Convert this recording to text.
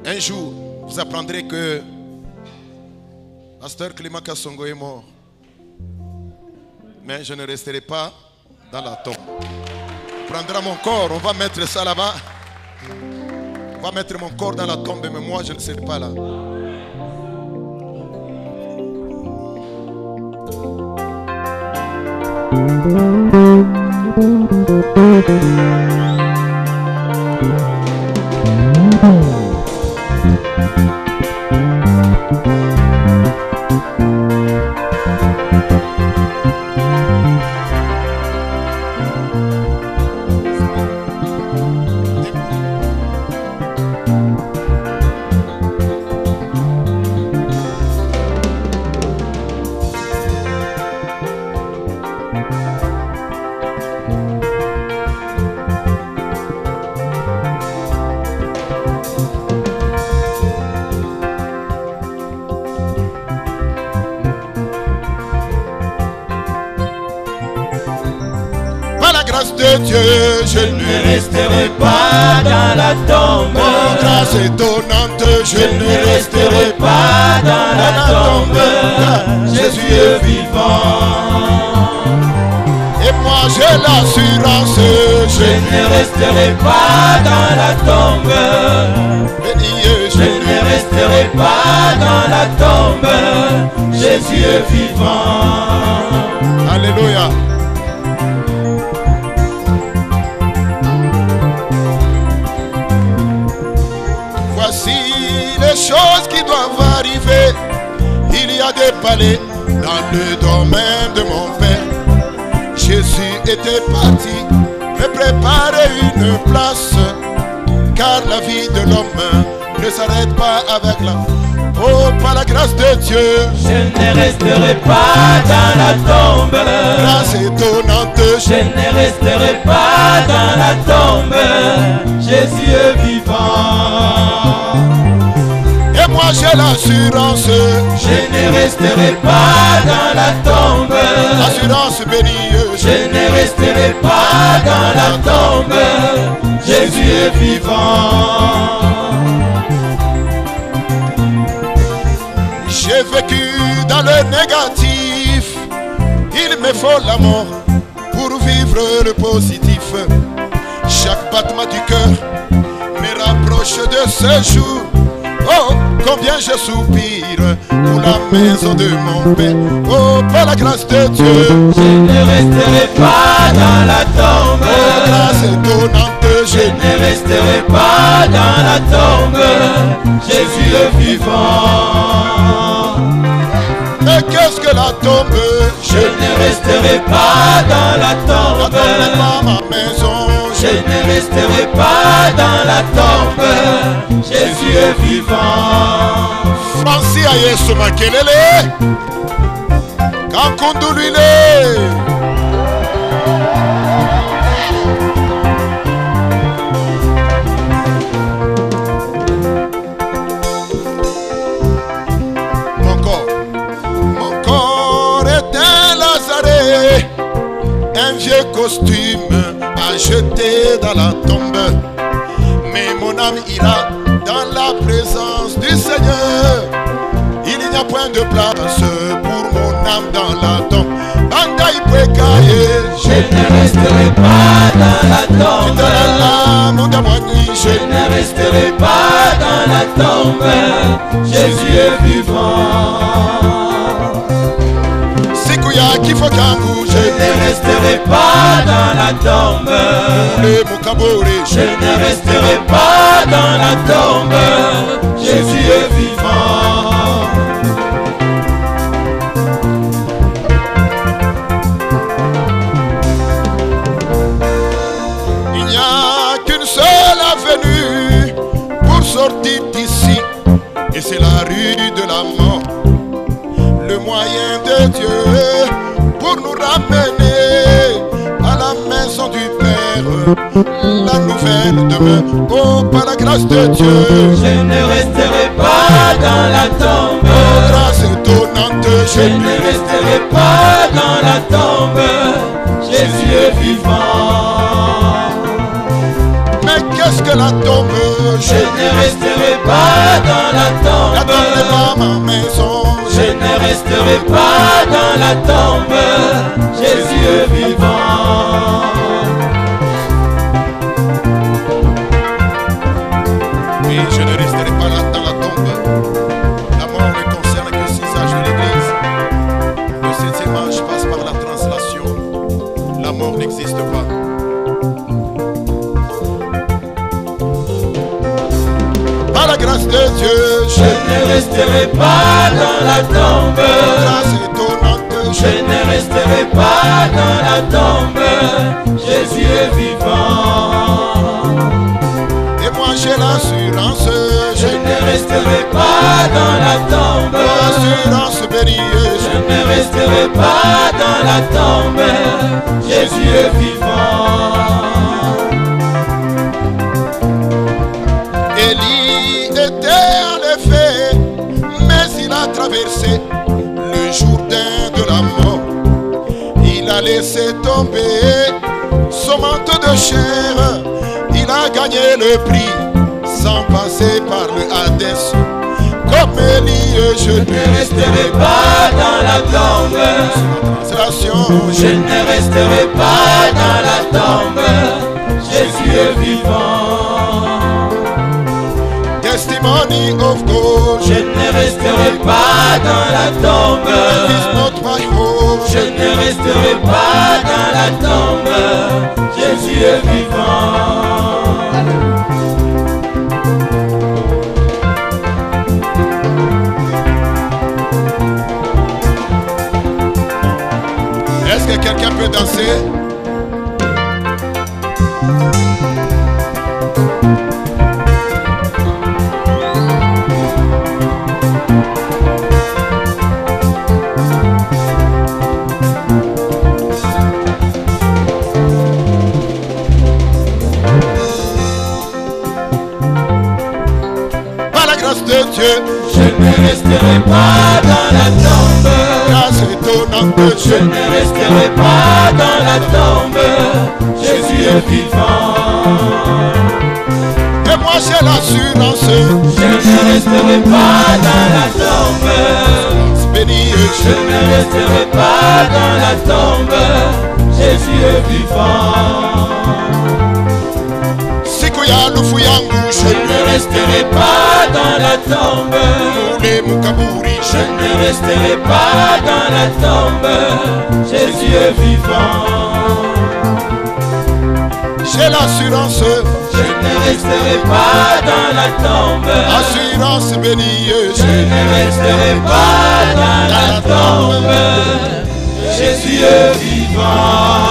Un jour, vous apprendrez que Pasteur Clément Kassongo est mort. Mais je ne resterai pas dans la tombe. On prendra mon corps, on va mettre ça là-bas. On va mettre mon corps dans la tombe, mais moi je ne serai pas là. De Dieu, je ne resterai pas dans la tombe. Oh, grâce étonnante, je ne resterai pas dans la tombe. Jésus est vivant. Et moi j'ai l'assurance, je ne resterai pas dans la tombe. Je ne resterai pas dans la tombe. Jésus est vivant. Alléluia. Voici les choses qui doivent arriver. Il y a des palais dans le domaine de mon Père. Jésus était parti me préparer une place, car la vie de l'homme ne s'arrête pas avec la... Oh, par la grâce de Dieu, je ne resterai pas dans la tombe. Grâce étonnante, je ne resterai pas dans la tombe. Jésus est vivant. Et moi j'ai l'assurance, je ne resterai pas dans la tombe. Assurance bénie, je ne resterai pas dans la tombe. Jésus est vivant. J'ai vécu dans le négatif. Il me faut la mort pour vivre le positif. Chaque battement du cœur me rapproche de ce jour. Oh, combien je soupire pour la maison de mon Père. Oh, par la grâce de Dieu, je ne resterai pas dans la tombe. Oh, grâce étonnante, je ne resterai pas dans la tombe. Jésus est vivant. Mais qu'est-ce que la tombe? Je ne resterai pas dans la tombe. La tombe n'est pas ma maison. Je ne resterai pas dans la tombe. Jésus est vivant. Francis a Yesu makelele kankundulile. Mon corps est un Lazare, un vieux costume à jeter dans la tombe. Mais mon âme ira dans la présence du Seigneur. Il n'y a point de place pour mon âme dans la tombe. Je ne resterai pas dans la tombe. Je Je ne resterai pas dans la tombe. Jésus est vivant. Je ne resterai pas dans la tombe. Je ne resterai pas dans la tombe. Jésus est vivant. Il n'y a qu'une seule avenue pour sortir d'ici, et c'est la rue de la mort. Le moyen de Dieu pour nous ramener à la maison du Père, la nouvelle demeure. Oh, par la grâce de Dieu, je ne resterai pas dans la tombe. Oh, grâce étonnante, je ne resterai pas dans la tombe. Jésus est vivant. Mais Parce que la tombe, Je ne resterai pas dans la la tombe n'est tombe. pas ma maison. Je ne resterai pas dans la tombe. Jésus est vivant. Oui, je ne resterai pas là dans la tombe. La mort ne concerne que 6 âges de l'Église. Le 7e âge passe par la translation. La mort n'existe pas. Par la grâce de Dieu, Je ne resterai pas dans la tombe. grâce étonnante, Je ne resterai pas dans la tombe. Jésus est vivant. et moi j'ai l'assurance, Je ne resterai pas dans la tombe. l'assurance bénie. Je ne resterai pas dans la tombe. Jésus est vivant. Élie était en effet, mais il a traversé le Jourdain de la mort. Il a laissé tomber son manteau de chair. Il a gagné le prix sans passer par le Hadès. Comme Élie, je Je ne resterai pas dans la tombe. translation. Je ne resterai pas dans la tombe. Jésus est vivant. Testimony of God. Je ne resterai pas dans la tombe. It is not my hope. Je ne resterai pas dans la tombe. Jésus est vivant. Est-ce que quelqu'un peut danser? Par la grâce de Dieu, Je ne resterai pas dans la tombe. grâce étonnante, Je ne resterai pas dans la tombe. Jésus est vivant. et moi j'ai l'assurance, Je ne resterai pas dans la tombe. béni Je ne resterai pas dans la tombe. Jésus est vivant. Sikuya lufu yangu, Je ne resterai pas dans la tombe. Mule mukaburi, Je ne resterai pas dans la tombe. Jésus est vivant. j'ai l'assurance, Je ne resterai pas dans la tombe. assurance bénie. Je ne resterai pas dans la tombe. Jésus est vivant.